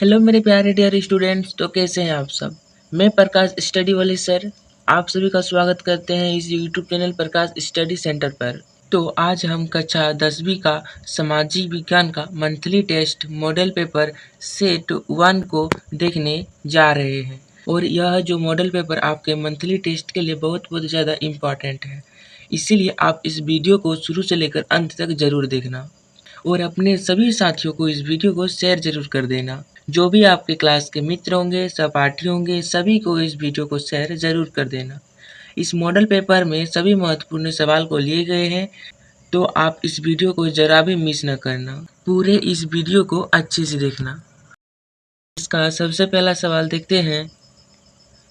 Hello मेरे प्यारे dear students, तो कैसे हैं आप सब। मैं प्रकाश स्टडी वाले सर आप सभी का स्वागत करते हैं इस यूट्यूब चैनल प्रकाश स्टडी सेंटर पर। तो आज हम कक्षा 10वीं का सामाजिक विज्ञान का monthly test model paper set 1 को देखने जा रहे हैं। और यह जो मॉडल पेपर आपके मंथली टेस्ट के लिए बहुत ज़्यादा इम्पॉर्टेंट है, इसीलिए आप इस वीडियो को शुरू से लेकर अंत तक ज़रूर देखना और अपने सभी साथियों को इस वीडियो को शेयर ज़रूर कर देना। जो भी आपके क्लास के मित्र होंगे, सहपाठी होंगे, सभी को इस वीडियो को शेयर ज़रूर कर देना। इस मॉडल पेपर में सभी महत्वपूर्ण सवाल को लिए गए हैं, तो आप इस वीडियो को ज़रा भी मिस न करना। पूरे इस वीडियो को अच्छे से देखना। इसका सबसे पहला सवाल देखते हैं,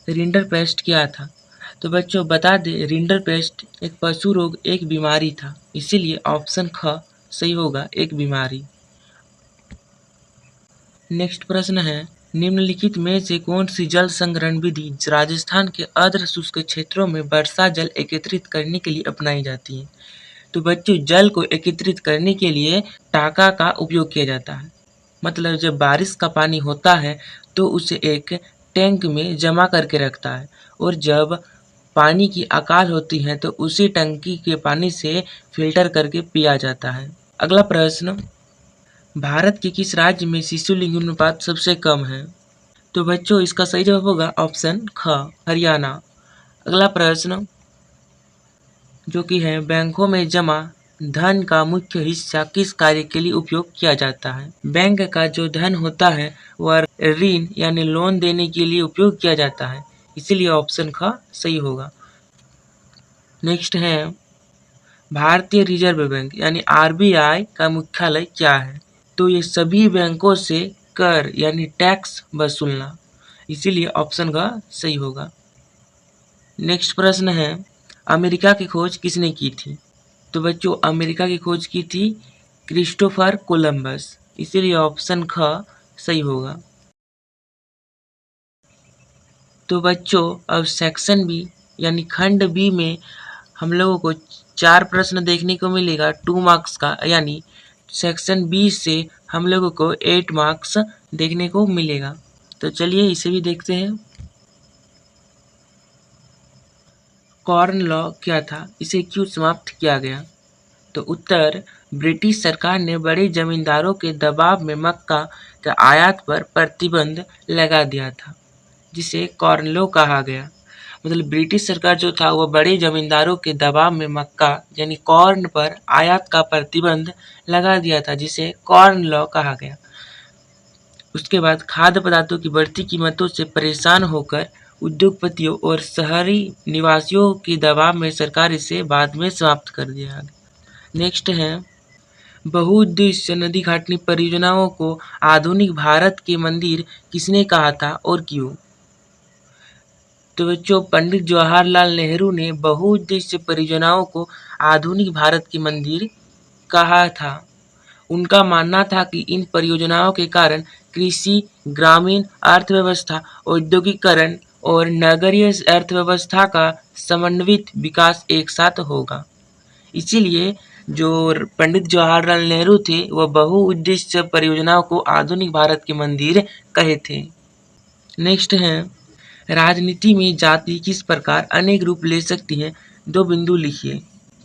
रिंडरपेस्ट क्या था। तो बच्चों बता दें, रिंडरपेस्ट एक पशु रोग, एक बीमारी था, इसीलिए ऑप्शन ख सही होगा, एक बीमारी। नेक्स्ट प्रश्न है, निम्नलिखित में से कौन सी जल संग्रहण विधि राजस्थान के अर्ध शुष्क क्षेत्रों में वर्षा जल एकत्रित करने के लिए अपनाई जाती है। तो बच्चों जल को एकत्रित करने के लिए टाका का उपयोग किया जाता है। मतलब जब बारिश का पानी होता है तो उसे एक टैंक में जमा करके रखता है, और जब पानी की अकाल होती है तो उसी टंकी के पानी से फिल्टर करके पिया जाता है। अगला प्रश्न, भारत के किस राज्य में शिशु लिंग अनुपात सबसे कम है। तो बच्चों इसका सही जवाब होगा ऑप्शन ख, हरियाणा। अगला प्रश्न जो कि है, बैंकों में जमा धन का मुख्य हिस्सा किस कार्य के लिए उपयोग किया जाता है। बैंक का जो धन होता है वह ऋण यानी लोन देने के लिए उपयोग किया जाता है, इसीलिए ऑप्शन ख सही होगा। नेक्स्ट है, भारतीय रिजर्व बैंक यानी आरबीआई का मुख्यालय क्या है। तो ये सभी बैंकों से कर यानी टैक्स वसूलना, इसीलिए ऑप्शन का सही होगा। नेक्स्ट प्रश्न है, अमेरिका की खोज किसने की थी। तो बच्चों अमेरिका की खोज की थी क्रिस्टोफर कोलंबस, इसीलिए ऑप्शन ख सही होगा। तो बच्चों अब सेक्शन बी यानी खंड बी में हम लोगों को 4 प्रश्न देखने को मिलेगा 2 मार्क्स का, यानी सेक्शन बी से हम लोगों को 8 मार्क्स देखने को मिलेगा। तो चलिए इसे भी देखते हैं। कॉर्न लॉ क्या था, इसे क्यों समाप्त किया गया। तो उत्तर, ब्रिटिश सरकार ने बड़े जमींदारों के दबाव में मक्का के आयात पर प्रतिबंध लगा दिया था, जिसे कॉर्न लॉ कहा गया। मतलब ब्रिटिश सरकार जो था वह बड़े जमींदारों के दबाव में मक्का यानी कॉर्न पर आयात का प्रतिबंध लगा दिया था, जिसे कॉर्न लॉ कहा गया। उसके बाद खाद्य पदार्थों की बढ़ती कीमतों से परेशान होकर उद्योगपतियों और शहरी निवासियों के दबाव में सरकार इसे बाद में समाप्त कर दिया। नेक्स्ट है, बहुउद्देश्य नदी घाटनी परियोजनाओं को आधुनिक भारत के मंदिर किसने कहा था और क्यों। तो बच्चों पंडित जवाहरलाल नेहरू ने बहुउद्देश्य परियोजनाओं को आधुनिक भारत के मंदिर कहा था। उनका मानना था कि इन परियोजनाओं के कारण कृषि, ग्रामीण अर्थव्यवस्था, औद्योगिकरण और नगरीय अर्थव्यवस्था का समन्वित विकास एक साथ होगा। इसीलिए जो पंडित जवाहरलाल नेहरू थे वह बहुउद्देश्य परियोजनाओं को आधुनिक भारत के मंदिर कहे थे। नेक्स्ट है, राजनीति में जाति किस प्रकार अनेक रूप ले सकती है, 2 बिंदु लिखिए।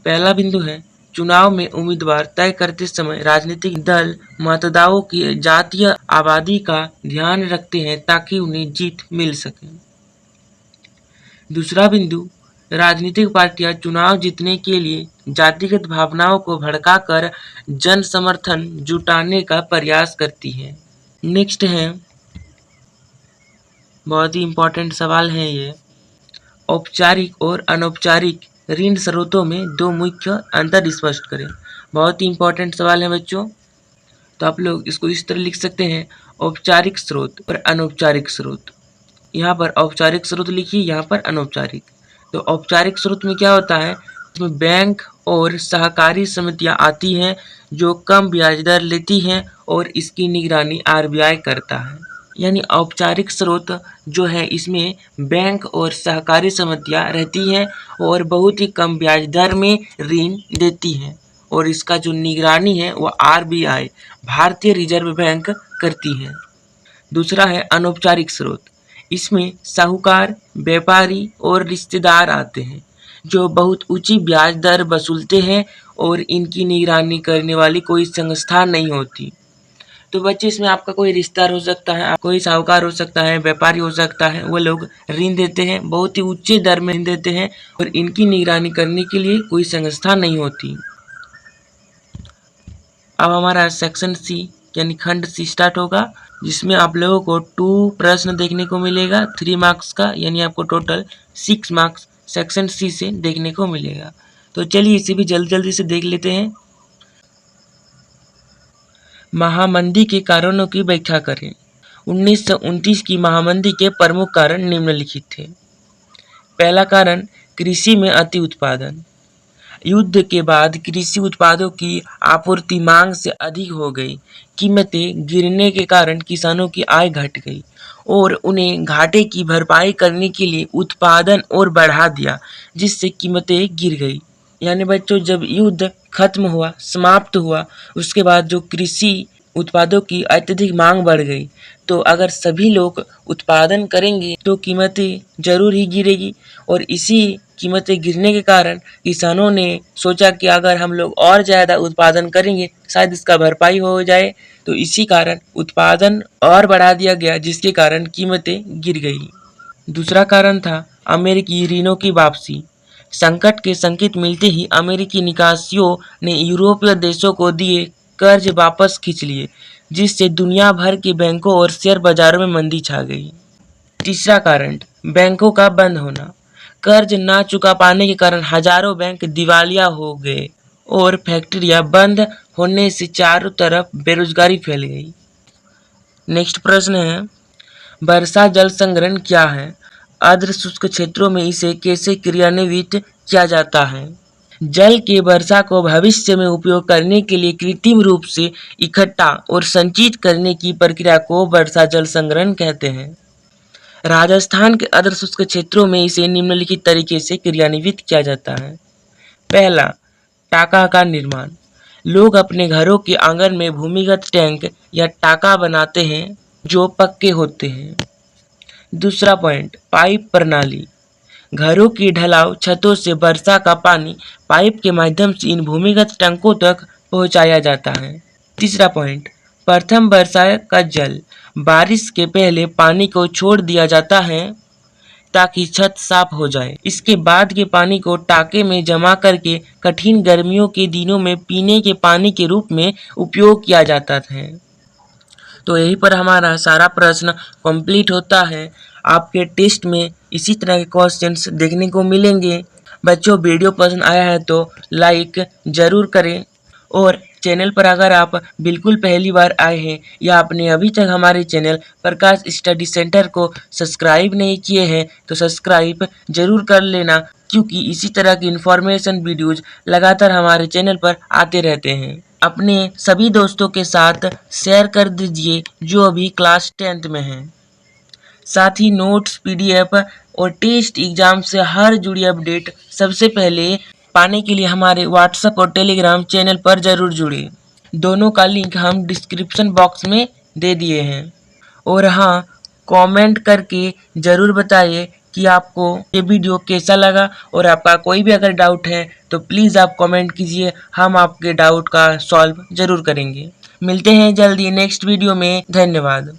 पहला बिंदु है, चुनाव में उम्मीदवार तय करते समय राजनीतिक दल मतदाताओं की जातीय आबादी का ध्यान रखते हैं ताकि उन्हें जीत मिल सके। दूसरा बिंदु, राजनीतिक पार्टियां चुनाव जीतने के लिए जातिगत भावनाओं को भड़काकर जन समर्थन जुटाने का प्रयास करती है। नेक्स्ट है, बहुत ही इम्पोर्टेंट सवाल है ये, औपचारिक और अनौपचारिक ऋण स्रोतों में 2 मुख्य अंतर स्पष्ट करें। बहुत ही इम्पोर्टेंट सवाल है बच्चों, तो आप लोग इसको इस तरह लिख सकते हैं, औपचारिक स्रोत और अनौपचारिक स्रोत। यहाँ पर औपचारिक स्रोत लिखिए, यहाँ पर अनौपचारिक। तो औपचारिक स्रोत में क्या होता है, इसमें बैंक और सहकारी समितियाँ आती हैं जो कम ब्याज दर लेती हैं और इसकी निगरानी आरबीआई करता है। यानी औपचारिक स्रोत जो है इसमें बैंक और सहकारी समितियाँ रहती हैं और बहुत ही कम ब्याज दर में ऋण देती हैं, और इसका जो निगरानी है वो आरबीआई भारतीय रिजर्व बैंक करती है। दूसरा है अनौपचारिक स्रोत। इसमें साहूकार, व्यापारी और रिश्तेदार आते हैं जो बहुत ऊंची ब्याज दर वसूलते हैं और इनकी निगरानी करने वाली कोई संस्था नहीं होती। तो बच्चे इसमें आपका कोई रिश्तेदार हो सकता है, कोई साहूकार हो सकता है, व्यापारी हो सकता है। वो लोग ऋण देते हैं, बहुत ही ऊंचे दर में ऋण देते हैं और इनकी निगरानी करने के लिए कोई संस्था नहीं होती। अब हमारा सेक्शन सी यानी खंड सी स्टार्ट होगा, जिसमें आप लोगों को 2 प्रश्न देखने को मिलेगा 3 मार्क्स का, यानी आपको टोटल 6 मार्क्स सेक्शन सी से देखने को मिलेगा। तो चलिए इसे भी जल्दी जल्दी से देख लेते हैं। महामंदी के कारणों की व्याख्या करें। 1929 की महामंदी के प्रमुख कारण निम्नलिखित थे। पहला कारण कृषि में अति उत्पादन। युद्ध के बाद कृषि उत्पादों की आपूर्ति मांग से अधिक हो गई। कीमतें गिरने के कारण किसानों की आय घट गई और उन्हें घाटे की भरपाई करने के लिए उत्पादन और बढ़ा दिया, जिससे कीमतें गिर गई। यानी बच्चों, जब युद्ध खत्म हुआ, समाप्त हुआ, उसके बाद जो कृषि उत्पादों की अत्यधिक मांग बढ़ गई, तो अगर सभी लोग उत्पादन करेंगे तो कीमतें जरूर ही गिरेगी। और इसी कीमतें गिरने के कारण किसानों ने सोचा कि अगर हम लोग और ज़्यादा उत्पादन करेंगे शायद इसका भरपाई हो जाए, तो इसी कारण उत्पादन और बढ़ा दिया गया, जिसके कारण कीमतें गिर गई। दूसरा कारण था अमेरिकी ऋणों की वापसी। संकट के संकेत मिलते ही अमेरिकी निकासियों ने यूरोपीय देशों को दिए कर्ज वापस खींच लिए, जिससे दुनिया भर के बैंकों और शेयर बाजारों में मंदी छा गई। तीसरा कारण बैंकों का बंद होना। कर्ज ना चुका पाने के कारण हजारों बैंक दिवालिया हो गए और फैक्ट्रियां बंद होने से चारों तरफ बेरोजगारी फैल गई। नेक्स्ट प्रश्न है, वर्षा जल संग्रहण क्या है? अर्ध शुष्क क्षेत्रों में इसे कैसे क्रियान्वित किया जाता है? जल के वर्षा को भविष्य में उपयोग करने के लिए कृत्रिम रूप से इकट्ठा और संचित करने की प्रक्रिया को वर्षा जल संग्रहण कहते हैं। राजस्थान के अर्ध शुष्क क्षेत्रों में इसे निम्नलिखित तरीके से क्रियान्वित किया जाता है। पहला, टाका का निर्माण। लोग अपने घरों के आंगन में भूमिगत टैंक या टाका बनाते हैं जो पक्के होते हैं। दूसरा पॉइंट, पाइप प्रणाली। घरों की ढलाव छतों से वर्षा का पानी पाइप के माध्यम से इन भूमिगत टैंकों तक पहुंचाया जाता है। तीसरा पॉइंट, प्रथम वर्षा का जल। बारिश के पहले पानी को छोड़ दिया जाता है ताकि छत साफ हो जाए। इसके बाद के पानी को टाके में जमा करके कठिन गर्मियों के दिनों में पीने के पानी के रूप में उपयोग किया जाता है। तो यहीं पर हमारा सारा प्रश्न कंप्लीट होता है। आपके टेस्ट में इसी तरह के क्वेश्चंस देखने को मिलेंगे। बच्चों, वीडियो पसंद आया है तो लाइक ज़रूर करें और चैनल पर अगर आप बिल्कुल पहली बार आए हैं या आपने अभी तक हमारे चैनल प्रकाश स्टडी सेंटर को सब्सक्राइब नहीं किए हैं तो सब्सक्राइब ज़रूर कर लेना, क्योंकि इसी तरह की इन्फॉर्मेशन वीडियोज़ लगातार हमारे चैनल पर आते रहते हैं। अपने सभी दोस्तों के साथ शेयर कर दीजिए जो अभी क्लास 10th में हैं। साथ ही नोट्स, पीडीएफ और टेस्ट एग्जाम से हर जुड़ी अपडेट सबसे पहले पाने के लिए हमारे व्हाट्सएप और टेलीग्राम चैनल पर ज़रूर जुड़े। दोनों का लिंक हम डिस्क्रिप्शन बॉक्स में दे दिए हैं। और हाँ, कमेंट करके ज़रूर बताइए कि आपको ये वीडियो कैसा लगा, और आपका कोई भी अगर डाउट है तो प्लीज़ आप कमेंट कीजिए, हम आपके डाउट का सॉल्व ज़रूर करेंगे। मिलते हैं जल्दी नेक्स्ट वीडियो में। धन्यवाद।